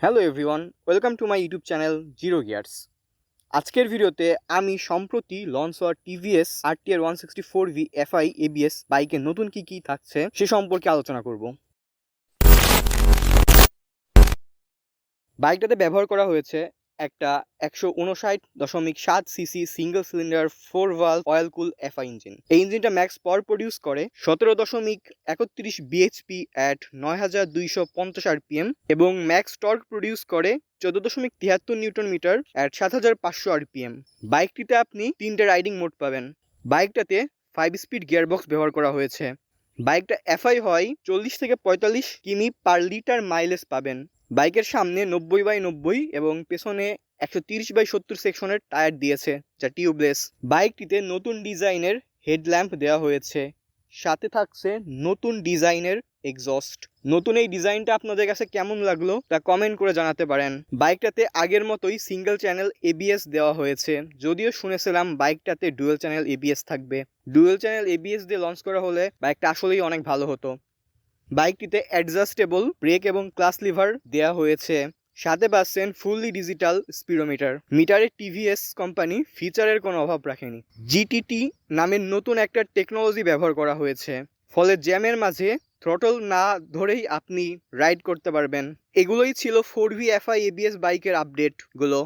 Hello everyone, welcome to my YouTube channel zero gears. আজকের ভিডিওতে আমি সম্প্রতি লঞ্চ হওয়া TVS RTR 164V FI ABS বাইকের নতুন কি থাকছে সে সম্পর্কে আলোচনা করব। বাইকটাতে ব্যবহার করা হয়েছে একটা 159.7 CC single cylinder 4 valve oil কুল এফআই ইঞ্জিন। এই ইঞ্জিনটা ম্যাক্স পাওয়ার প্রডিউস করে 17.31 বিএইচপি অ্যাট 9250 আরপিএম এবং ম্যাক্স টর্ক প্রডিউস করে 14.73 নিউটন মিটার অ্যাট 7500 আরপিএম। বাইকটিতে আপনি 3টে রাইডিং মোড পাবেন। বাইকটাতে 5 স্পিড গিয়ারবক্স ব্যবহার করা হয়েছে। বাইকটা এফআই হয় 40 থেকে 45 কিমি পার লিটার মাইলেজ পাবেন। বাইকের সামনে 90/90 এবং পেছনে 130/70 সেকশনের টায়ার দিয়েছে, যা টিউবলেস। বাইকটিতে নতুন ডিজাইনের হেডল্যাম্প দেওয়া হয়েছে, সাথে থাকছে নতুন ডিজাইনের এক্সস্ট। নতুন এই ডিজাইনটা আপনাদের কাছে কেমন লাগলো তা কমেন্ট করে জানাতে পারেন। বাইকটাতে আগের মতোই সিঙ্গেল চ্যানেল এবিএস দেওয়া হয়েছে, যদিও শুনেছিলাম বাইকটাতে ডুয়েল চ্যানেল এবিএস থাকবে। ডুয়েল চ্যানেল এবিএস দিয়ে লঞ্চ করা হলে বাইকটা আসলেই অনেক ভালো হতো। বাইকটিতে অ্যাডজাস্টেবল ব্রেক এবং ক্লাচ লিভার দেওয়া হয়েছে, সাথে পাচ্ছেন ফুললি ডিজিটাল স্পিডোমিটার। মিটারে টিভিএস কোম্পানি ফিচারের কোনো অভাব রাখেনি। জিটিটি নামের নতুন একটা টেকনোলজি ব্যবহার করা হয়েছে, ফলে জ্যামের মাঝে থ্রটল না ধরেই আপনি রাইড করতে পারবেন। এগুলোই ছিল 4V FI ABS বাইকের আপডেটগুলো।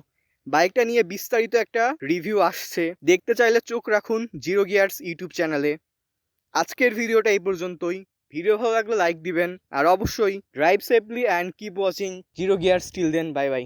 বাইকটা নিয়ে বিস্তারিত একটা রিভিউ আসছে, দেখতে চাইলে চোখ রাখুন জিরো গিয়ার্স ইউটিউব চ্যানেলে। আজকের ভিডিওটা এই পর্যন্তই। ভিডিও ভালো লাগলে লাইক দিবেন, আর অবশ্যই drive safely and keep watching Zero Gears. Till then, bye by.